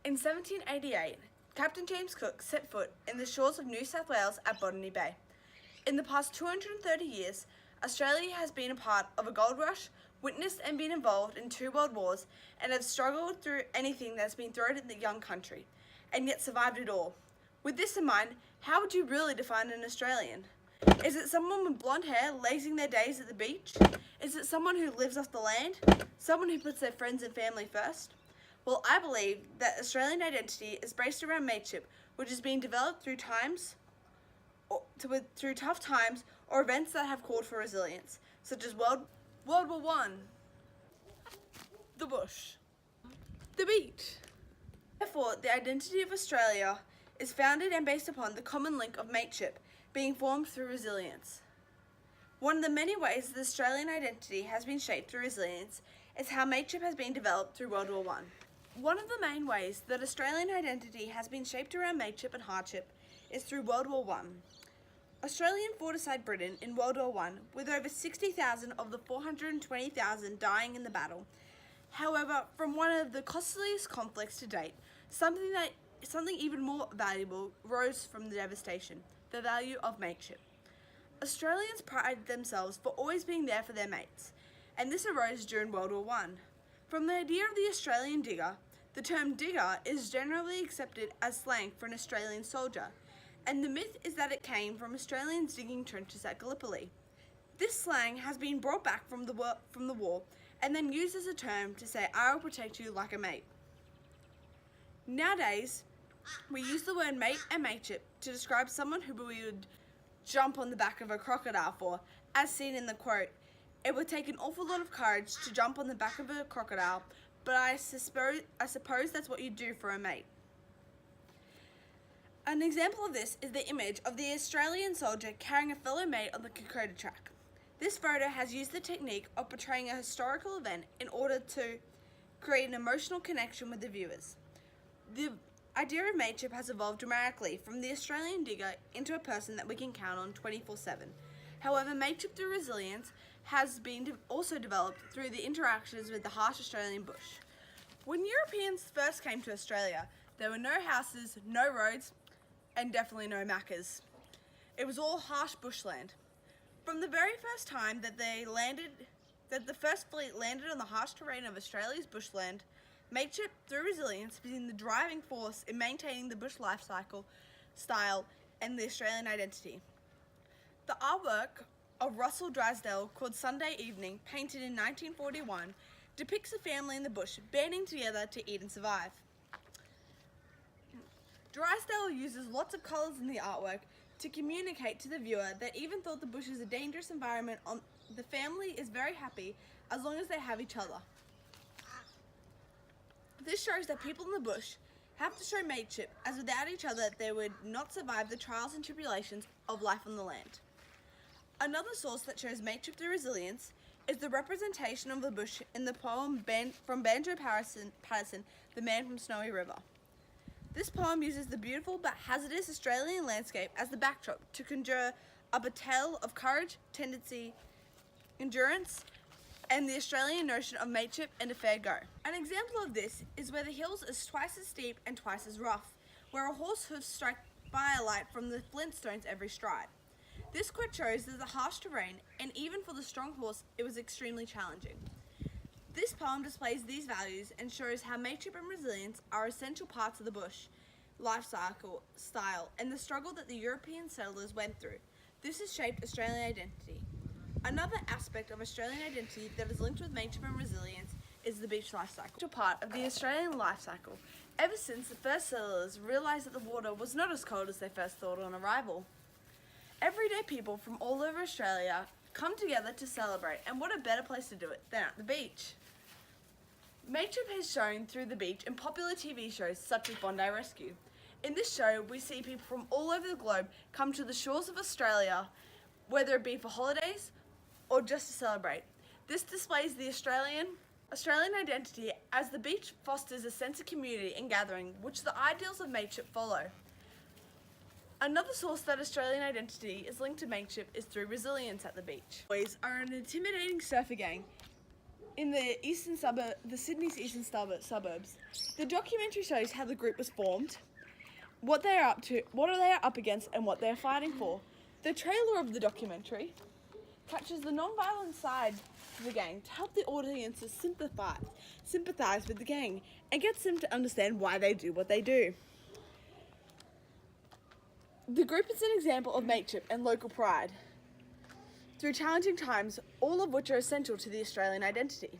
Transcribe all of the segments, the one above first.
In 1788, Captain James Cook set foot in the shores of New South Wales at Botany Bay. In the past 230 years, Australia has been a part of a gold rush, witnessed and been involved in 2 world wars, and have struggled through anything that's been thrown at the young country, and yet survived it all. With this in mind, how would you really define an Australian? Is it someone with blonde hair lazing their days at the beach? Is it someone who lives off the land? Someone who puts their friends and family first? Well, I believe that Australian identity is based around mateship, which is being developed through tough times or events that have called for resilience, such as World War One, the bush, the beach. Therefore, the identity of Australia is founded and based upon the common link of mateship being formed through resilience. One of the many ways the Australian identity has been shaped through resilience is how mateship has been developed through World War One. One of the main ways that Australian identity has been shaped around mateship and hardship is through World War One. Australian fought aside Britain in World War One, with over 60,000 of the 420,000 dying in the battle. However, from one of the costliest conflicts to date, something even more valuable rose from the devastation: the value of mateship. Australians prided themselves for always being there for their mates, and this arose during World War One. From the idea of the Australian digger, the term digger is generally accepted as slang for an Australian soldier, and the myth is that it came from Australians digging trenches at Gallipoli. This slang has been brought back from the war and then used as a term to say, "I will protect you like a mate." Nowadays, we use the word mate and mateship to describe someone who we would jump on the back of a crocodile for, as seen in the quote, "It would take an awful lot of courage to jump on the back of a crocodile, but I suppose that's what you do for a mate." An example of this is the image of the Australian soldier carrying a fellow mate on the Kokoda track. This photo has used the technique of portraying a historical event in order to create an emotional connection with the viewers. The idea of mateship has evolved dramatically from the Australian digger into a person that we can count on 24/7. However, mateship through resilience has been also developed through the interactions with the harsh Australian bush. When Europeans first came to Australia, there were no houses, no roads, and definitely no Maccas. It was all harsh bushland. From the very first time that the first fleet landed on the harsh terrain of Australia's bushland, mateship through resilience has been the driving force in maintaining the bush life cycle, style, and the Australian identity. The artwork of Russell Drysdale called Sunday Evening, painted in 1941, depicts a family in the bush banding together to eat and survive. Drysdale uses lots of colours in the artwork to communicate to the viewer that even though the bush is a dangerous environment, the family is very happy as long as they have each other. This shows that people in the bush have to show mateship, as without each other they would not survive the trials and tribulations of life on the land. Another source that shows mateship through resilience is the representation of the bush in the poem from Banjo Patterson, The Man from Snowy River. This poem uses the beautiful but hazardous Australian landscape as the backdrop to conjure up a tale of courage, tendency, endurance, and the Australian notion of mateship and a fair go. An example of this is where the hills are twice as steep and twice as rough, where a horse hooves strike firelight from the flintstones every stride. This quote shows that the harsh terrain, and even for the strong horse, it was extremely challenging. This poem displays these values and shows how mateship and resilience are essential parts of the bush life cycle, style, and the struggle that the European settlers went through. This has shaped Australian identity. Another aspect of Australian identity that is linked with mateship and resilience is the beach life cycle. A part of the Australian life cycle, ever since the first settlers realised that the water was not as cold as they first thought on arrival. Everyday people from all over Australia come together to celebrate, and what a better place to do it than at the beach. Mateship is shown through the beach in popular TV shows such as Bondi Rescue. In this show, we see people from all over the globe come to the shores of Australia, whether it be for holidays or just to celebrate. This displays the Australian identity, as the beach fosters a sense of community and gathering, which the ideals of mateship follow. Another source that Australian identity is linked to mateship is through resilience at the beach. Boys are an intimidating surfer gang in the Sydney's eastern suburbs. The documentary shows how the group was formed, what they are up to, what they are up against, and what they are fighting for. The trailer of the documentary captures the non-violent side of the gang to help the audiences sympathise with the gang and gets them to understand why they do what they do. The group is an example of mateship and local pride through challenging times, all of which are essential to the Australian identity.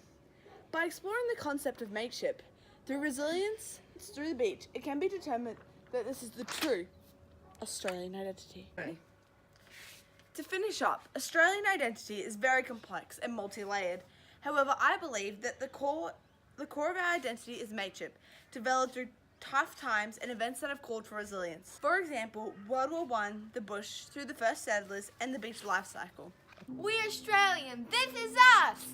By exploring the concept of mateship through resilience through the beach, it can be determined that this is the true Australian identity. To finish up, Australian identity is very complex and multi-layered. However, I believe that the core of our identity is mateship, developed through tough times and events that have called for resilience. For example, World War I, the bush, through the first settlers, and the beach life cycle. We Australian, this is us!